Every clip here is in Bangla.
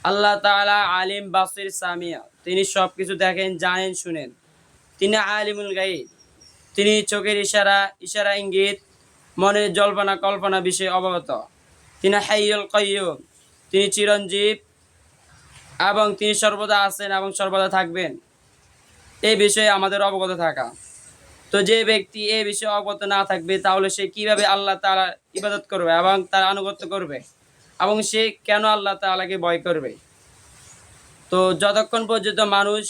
আল্লাহ তাআলা আলিম বাসির সামিয়া, তিনি সব কিছু দেখেন, জানেন, শুনেন। তিনি আলিমুল গায়ব, তিনি চোখের ইশারা ইশারা ইঙ্গিত, মনের জল্পনা কল্পনা বিষয়ে অবগত। তিনি হাইয়ুল কাইয়্যুম, তিনি চিরঞ্জীব এবং তিনি সর্বদা আছেন এবং সর্বদা থাকবেন। এই বিষয়ে আমাদের অবগত থাকা। তো যে ব্যক্তি এই বিষয়ে অবগত না থাকবে, তাহলে সে কিভাবে আল্লাহ তাআলার ইবাদত করবে এবং তার আনুগত্য করবে, এবং সে কেন আল্লাহ তাআলাকে ভয় করবে? তো যতক্ষণ পর্যন্ত মানুষ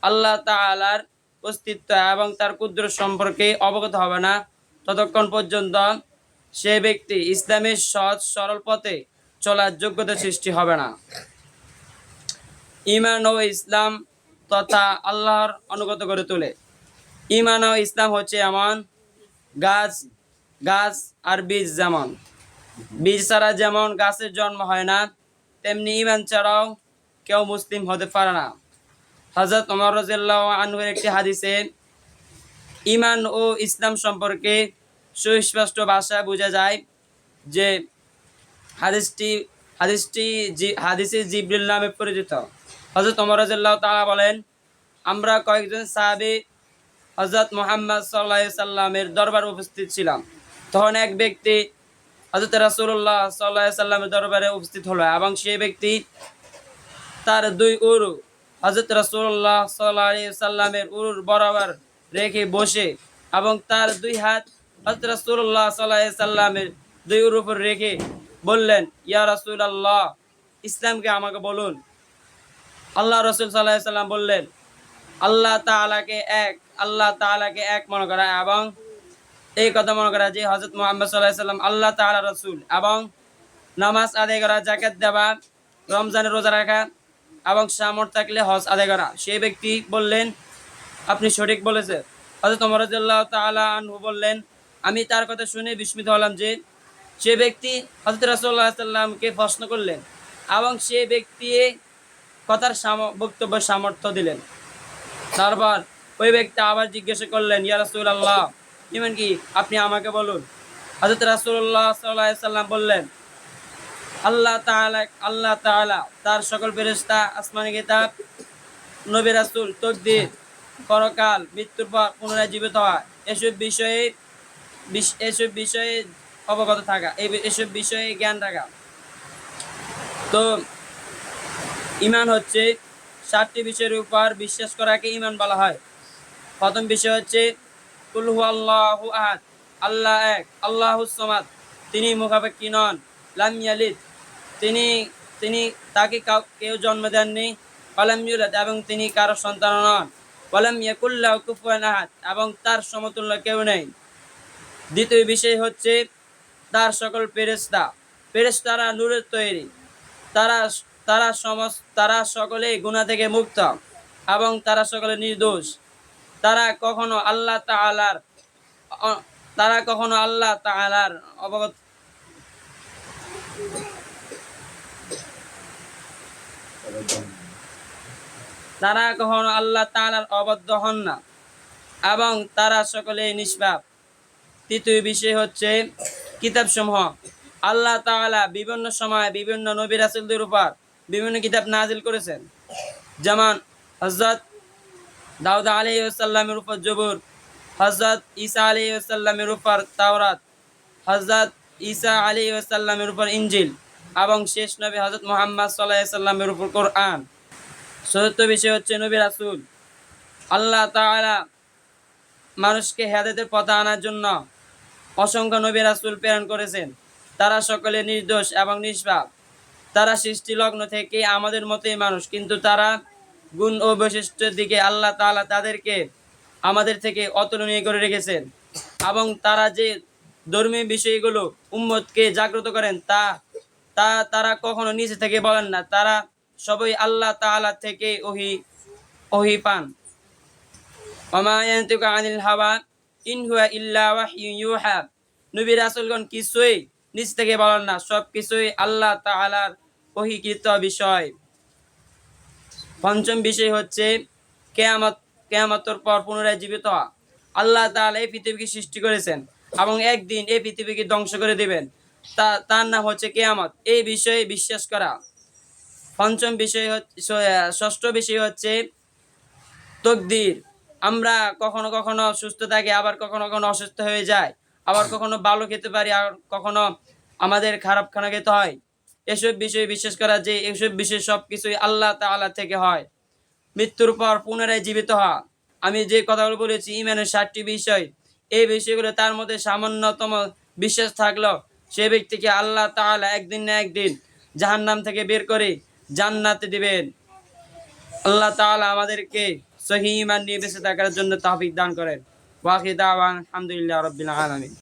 আল্লাহ তাআলার অস্তিত্ব এবং তার কুদরত সম্পর্কে অবগত হবে না, ততক্ষণ পর্যন্ত সে ব্যক্তি ইসলামের সহজ সরল পথে চলার যোগ্যতা সৃষ্টি হবে না। ঈমান ও ইসলাম তথা আল্লাহর অনুগত করে তোলে। ঈমান ও ইসলাম হচ্ছে এমন গাছ গাছ আর বীজ, যেমন বীজ ছাড়া যেমন গাছের জন্ম হয় না, তেমনি ঈমান ছাড়াও কেউ মুসলিম হতে পারে না। হযরত ওমর রাদিয়াল্লাহু আনহুর একটি হাদিসে ঈমান ও ইসলাম সম্পর্কে সুস্পষ্ট ভাষায় বোঝা যায় যে হাদিসটি হাদিসে জিবরিল নামে পরিচিত। হযরত ওমর রাদিয়াল্লাহু তাআলা বলেন, আমরা কয়েকজন সাহাবী হযরত মুহাম্মদ সাল্লাল্লাহু আলাইহি সাল্লামের দরবারে উপস্থিত ছিলাম। তখন এক ব্যক্তি হযরত রাসূলুল্লাহ সাল্লাল্লাহু আলাইহি সাল্লামের দরবারে উপস্থিত হলো, এবং সেই ব্যক্তি তার দুই উরু হযরত রাসূলুল্লাহ সাল্লাল্লাহু আলাইহি সাল্লামের উরুর বরাবর রেখে বসে, এবং তার দুই হাত হযরত রাসূলুল্লাহ সাল্লাল্লাহু আলাইহি সাল্লামের দুই উরুর উপর রেখে বললেন, ইয়া রাসূলুল্লাহ, ইসলামকে আমাকে বলুন। আল্লাহ রাসূল সাল্লাল্লাহু আলাইহি সাল্লাম বললেন, আল্লাহ তাআলাকে এক মনে করা, এবং এই কথা মনে করা যে হযরত মুহাম্মদ সাল্লাল্লাহু আলাইহি সাল্লাম আল্লাহ তাআলার রাসূল, এবং নামাজ আদায় করা, যাকাত দেওয়া, রমজানের রোজা রাখা, এবং সামর্থ্য থাকলে হজ আদায় করা। সেই ব্যক্তি বললেন, আপনি সঠিক বলেছেন। হযরত ওমর রাদিয়াল্লাহু তাআলা আনহু বললেন, আমি তার কথা শুনে বিস্মিত হলাম যে সে ব্যক্তি হযরত রাসূলুল্লাহ সাল্লাল্লাহু আলাইহি সাল্লামকে প্রশ্ন করলেন, এবং সে ব্যক্তি কথার বক্তব্য সামর্থ্য দিলেন। তারপর ওই ব্যক্তি আবার জিজ্ঞাসা করলেন, ইয়া রাসূলুল্লাহ, ঈমান কি? আপনি আমাকে বলুন। হযরত রাসূলুল্লাহ সাল্লাল্লাহু আলাইহি সাল্লাম বললেন, আল্লাহ তাআলা, তার সকল ফেরেশতা, আসমানী কিতাব, নবী রাসূল, তাকদীর, পরকাল, মৃত্যুর পর পুনরায় জীবিত হওয়া, এসব বিষয়ে অবগত থাকা, এসব বিষয়ে জ্ঞান রাখা। তো ঈমান হচ্ছে 7টি বিষয়ের উপর বিশ্বাস করাকে ঈমান বলা হয়। প্রথম বিষয় হচ্ছে কুল হুয়াল্লাহু আহাদ, আল্লাহ এক, আল্লাহুস সামাদ, তিনি মুখাপেক্ষী নন, লাম ইয়ালিদ, তিনি তাকে কেউ জন্ম দেননি, ওয়ালাম ইউলাদ, এবং তিনি কারো সন্তান নন, ওয়ালাম ইয়াকুল লাহু কুফুয়ান আহাদ, এবং তার সমতুল্য কেউ নেই। দ্বিতীয় বিষয় হচ্ছে তার সকল ফেরেশতারা নূরের তৈরি, তারা তারা সকলেই গুনাহ থেকে মুক্ত, এবং তারা সকলে নির্দোষ। তারা কখনো আল্লাহ তাআলার অবগত তারা কখনো আল্লাহ তাআলার অবাধ্য হন না, এবং তারা সকলেই নিষ্পাপ। তৃতীয় বিষয় হচ্ছে কিতাবসমূহ। আল্লাহ তাআলা বিভিন্ন সময় বিভিন্ন নবী রাসূলদের উপর বিভিন্ন কিতাব নাজিল করেছেন, যেমন হযরত দাউদ আলাইহিস সালামের উপর জবুর, হযরত ঈসা আলাইহিস সালামের উপর তাওরাত, হযরত ঈসা আলাইহিস সালামের উপর ইনজিল, এবং শেষ নবী হযরত মুহাম্মদ সাল্লাল্লাহু আলাইহি সাল্লামের উপর কোরআন। চতুর্থ বিষয় হচ্ছে নবী রাসূল। আল্লাহ তাআলা মানুষকে হেদায়েতের পথে আনার জন্য অসংখ্য নবী রাসূল প্রেরণ করেছেন। তারা সকলে নির্দোষ এবং নিষ্পাপ। তারা সৃষ্টি লগ্ন থেকে আমাদের মতোই মানুষ, কিন্তু তারা গুণ ও বৈশিষ্ট্যের দিকে আল্লাহ তাআলা তাদেরকে আমাদের থেকে অতুলনীয় করে রেখেছেন, এবং তারা যে ধর্মীয় বিষয়গুলো উম্মতকে জাগ্রত করেন তারা কখনো নিজে থেকে বলেন না, তারা সবই আল্লাহ তাআলা থেকে ওহী পান। ওমা ইয়ানতিকু আনিল হাওয়া ইন হুয়া ইল্লা ওয়াহয়ুন ইউহা, নবী রাসূলগণ কিছুই নিজ থেকে বলেন না, সব কিছুই আল্লাহ তাআলার ওহীকৃত বিষয়। পঞ্চম বিষয় হচ্ছে কিয়ামতের পর পুনরায় জীবিত হওয়া। আল্লাহ তাআলা এই পৃথিবীকে সৃষ্টি করেছেন, এবং একদিন এই পৃথিবীকে ধ্বংস করে দিবেন, তার নাম হচ্ছে কিয়ামত। এই বিষয়ে বিশ্বাস করা। পঞ্চম বিষয় হচ্ছে ষষ্ঠ বিষয় হচ্ছে তকদির। আমরা কখনো কখনো সুস্থ থাকি, আবার কখনো কখনো অসুস্থ হয়ে যায়, আবার কখনো ভালো খেতে পারি, আর কখনো আমাদের খারাপ খানা খেতে হয়। এসব বিষয়ে বিশ্বাস করা যে এসব বিষয় সব কিছুই আল্লাহ তাআলা থেকে হয়। মৃত্যুর পর পুনরায় জীবিত হওয়া, আমি যে কথাগুলো বলেছি ইমানের 7টি বিষয়, এই বিষয়গুলো তার মধ্যে সামান্যতম বিশ্বাস থাকলেও সে ব্যক্তিকে আল্লাহ তাআলা একদিন না একদিন জাহান্নাম থেকে বের করে জান্নাতে দিবেন। আল্লাহ তাআলা আমাদেরকে সহিহ ঈমান নিয়ে বেঁচে থাকার জন্য তৌফিক দান করেন। ওয়া আখিরু দাওয়ানা আলহামদুলিল্লাহি রাব্বিল আলামিন।